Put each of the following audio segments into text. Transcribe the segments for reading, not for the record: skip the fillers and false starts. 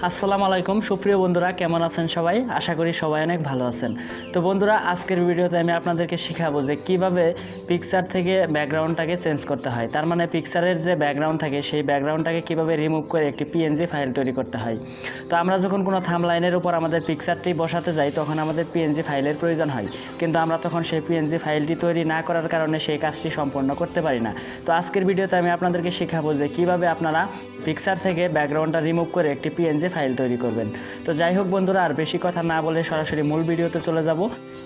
আসসালামু আলাইকুম সুপ্রিয় বন্ধুরা, কেমন আছেন সবাই? আশা করি সবাই অনেক ভালো আছেন। তো বন্ধুরা, আজকের ভিডিওতে আমি আপনাদেরকে শেখাবো যে কিভাবে পিকচার থেকে ব্যাকগ্রাউন্ডটাকে চেঞ্জ করতে হয়। তার মানে পিকচারের যে ব্যাকগ্রাউন্ড থাকে সেই ব্যাকগ্রাউন্ডটাকে কিভাবে রিমুভ করে একটি পিএনজি ফাইল তৈরি করতে হয়। তো আমরা যখন কোনো থাম্বলাইনের উপর আমাদের পিকচারটি বসাতে যাই তখন আমাদের পিএনজি ফাইলের প্রয়োজন হয়, কিন্তু আমরা তখন সেই পিএনজি ফাইলটি তৈরি না করার কারণে সেই কাজটি সম্পন্ন করতে পারি না। তো আজকের ভিডিওতে আমি আপনাদেরকে শেখাবো যে কিভাবে আপনারা পিকচার থেকে ব্যাকগ্রাউন্ডটা রিমুভ করে একটি পিএনজি ফাইল তৈরি করবেন। তো যাই হোক বন্ধুরা, আর বেশি কথা না বলে সরাসরি মূল ভিডিওতে চলে যাব।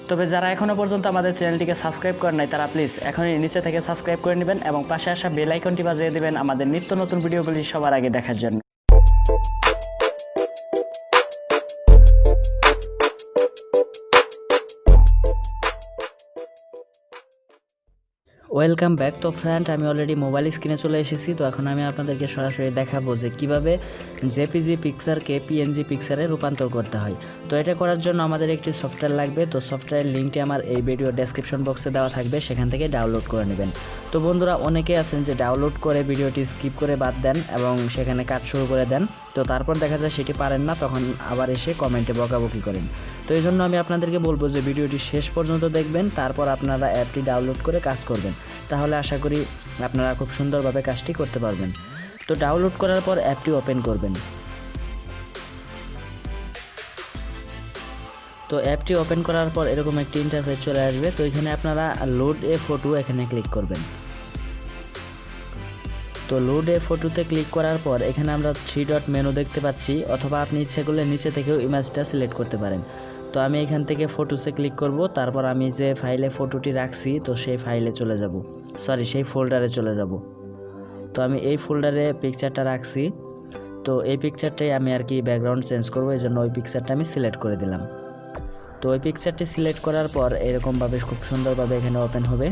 তবে যারা এখনও পর্যন্ত আমাদের চ্যানেলটিকে সাবস্ক্রাইব করেন নাই তারা প্লিজ এখনই নিচে থেকে সাবস্ক্রাইব করে নেবেন এবং পাশে আসা বেল আইকনটি বাজিয়ে দেবেন আমাদের নিত্য নতুন ভিডিওগুলি সবার আগে দেখার জন্য। Welcome back. তো ফ্রেন্ড, আমি অলরেডি মোবাইল স্ক্রিনে চলে এসেছি। তো এখন আমি আপনাদেরকে সরাসরি দেখাবো যে কিভাবে জেপিজি পিকচারকে পিএনজি পিকচারে রূপান্তর করতে হয়। তো এটা করার জন্য আমাদের একটি সফটওয়্যার লাগবে। তো সফটওয়্যারের লিঙ্কটি আমার এই ভিডিও ডেসক্রিপশন বক্সে দেওয়া থাকবে, সেখান থেকে ডাউনলোড করে নেবেন। তো বন্ধুরা, অনেকে আছেন যে ডাউনলোড করে ভিডিওটি স্কিপ করে বাদ দেন এবং সেখানে কাজ শুরু করে দেন। তো তারপর দেখা যায় সেটি পারেন না, তখন আবার এসে কমেন্টে বকাবকি করেন। তো এই জন্য আমি আপনাদেরকে বলবো যে ভিডিওটি শেষ পর্যন্ত দেখবেন, তারপর আপনারা অ্যাপটি ডাউনলোড করে কাজ করবেন। তাহলে আশা করি আপনারা খুব সুন্দরভাবে কাজটি করতে পারবেন। তো ডাউনলোড করার পর অ্যাপটি ওপেন করবেন। তো অ্যাপটি ওপেন করার পর এরকম একটি ইন্টারফেস চলে আসবে। তো এখানে আপনারা লোড এ ফটো এখানে ক্লিক করবেন। তো লোড এ ফটোতে ক্লিক করার পর এখানে আমরা 3 ডট মেনু দেখতে পাচ্ছি, অথবা আপনি ইচ্ছে করলে নিচে থেকেও ইমেজটা সিলেক্ট করতে পারেন। তো আমি এখান থেকে ফটোসে ক্লিক করব, তারপর আমি যে ফাইলে ফটোটি রাখছি তো সেই ফাইলে চলে যাব, সেই ফোল্ডারে চলে যাব। তো আমি এই ফোল্ডারে পিকচারটা রাখছি। তো এই পিকচারটাই আমি আর কি ব্যাকগ্রাউন্ড চেঞ্জ করব, এই জন্য ওই পিকচারটা আমি সিলেক্ট করে দিলাম। তো ওই পিকচারটি সিলেক্ট করার পর এরকমভাবে খুব সুন্দরভাবে এখানে ওপেন হবে।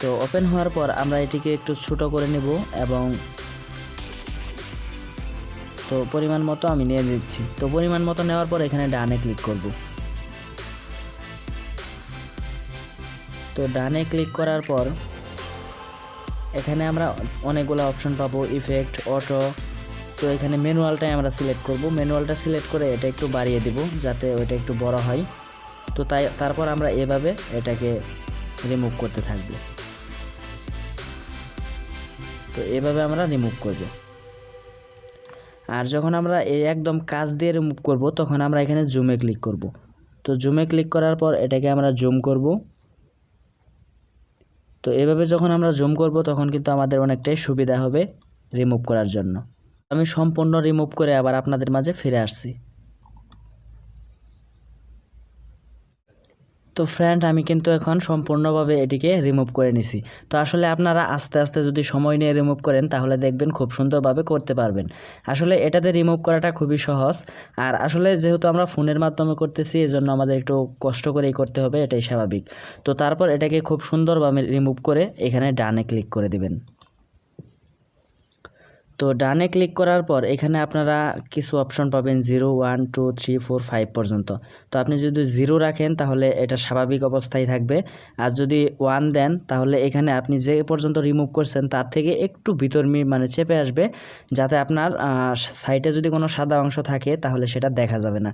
তো ওপেন হওয়ার পর আমরা এটিকে একটু ছোট করে নেব এবং তো পরিমাণ মতো আমি নিয়ে দিচ্ছি। তো পরিমাণ মতো নেওয়ার পর এখানে ডানে ক্লিক করব। তো ডানে ক্লিক করার পর এখানে আমরা অনেকগুলো অপশন পাবো, ইফেক্ট, অটো। তো এখানে ম্যানুয়ালটাই আমরা সিলেক্ট করব। ম্যানুয়ালটা সিলেক্ট করে এটা একটু বাড়িয়ে দিব যাতে ওইটা একটু বড় হয়। তো তারপর আমরা এভাবে এটাকে রিমুভ করতে থাকব। তো এভাবে আমরা রিমুভ করব। আর যখন আমরা এই একদম কাছ দিয়ে রিমুভ করব তখন আমরা এখানে জুমে ক্লিক করব। তো জুমে ক্লিক করার পর এটাকে আমরা জুম করব। তো এভাবে যখন আমরা জুম করব তখন কিন্তু আমাদের অনেকটাই সুবিধা হবে রিমুভ করার জন্য। আমি সম্পূর্ণ রিমুভ করে আবার আপনাদের মাঝে ফিরে আসছি। তো ফ্রেন্ড, আমি কিন্তু এখন সম্পূর্ণভাবে এটিকে রিমুভ করে নিছি। তো আসলে আপনারা আস্তে আস্তে যদি সময় নিয়ে রিমুভ করেন তাহলে দেখবেন খুব সুন্দরভাবে করতে পারবেন। আসলে এটাতে রিমুভ করাটা খুবই সহজ। আর আসলে যেহেতু আমরা ফোনের মাধ্যমে করতেছি এজন্য আমাদের একটু কষ্ট করেই করতে হবে, এটাই স্বাভাবিক। তো তারপর এটাকে খুব সুন্দরভাবে রিমুভ করে এখানে ডানে ক্লিক করে দিবেন। তো ডানে ক্লিক করার পর এখানে আপনারা কিছু অপশন পাবেন 0, 1, 2, 3, 4, 5 পর্যন্ত। তো আপনি যদি 0 রাখেন তাহলে এটা স্বাভাবিক অবস্থায় থাকবে, আর যদি 1 দেন তাহলে এখানে আপনি যে পর্যন্ত রিমুভ করছেন তার থেকে একটু ভিতর মানে চেপে আসবে, যাতে আপনার সাইডে যদি কোনো সাদা অংশ থাকে তাহলে সেটা দেখা যাবে না।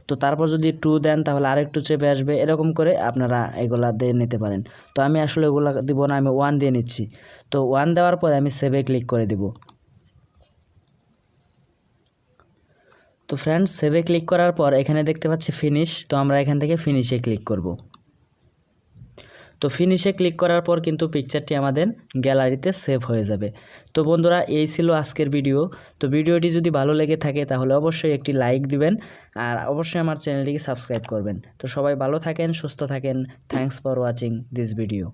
তো তারপর যদি 2 দেন তাহলে আরেকটু চেপে আসবে, এরকম করে আপনারা এগুলা দিয়ে নিতে পারেন। তো আমি আসলে এগুলো দিব না, আমি 1 দিয়ে নিচ্ছি। তো 1 দেওয়ার পরে আমি সেভে ক্লিক করে দিব। তো ফ্রেন্ডস, সেভে ক্লিক করার পর এখানে দেখতে পাচ্ছি ফিনিশ। তো আমরা এখান থেকে ফিনিশে ক্লিক করব। তো ফিনিশে ক্লিক করার পর কিন্তু পিকচারটি আমাদের গ্যালারিতে সেভ হয়ে যাবে। তো বন্ধুরা, এই ছিল আজকের ভিডিও। তো ভিডিওটি যদি ভালো লেগে থাকে তাহলে অবশ্যই একটি লাইক দিবেন, আর অবশ্যই আমার চ্যানেলটিকে সাবস্ক্রাইব করবেন। তো সবাই ভালো থাকেন, সুস্থ থাকেন। Thanks for watching this video.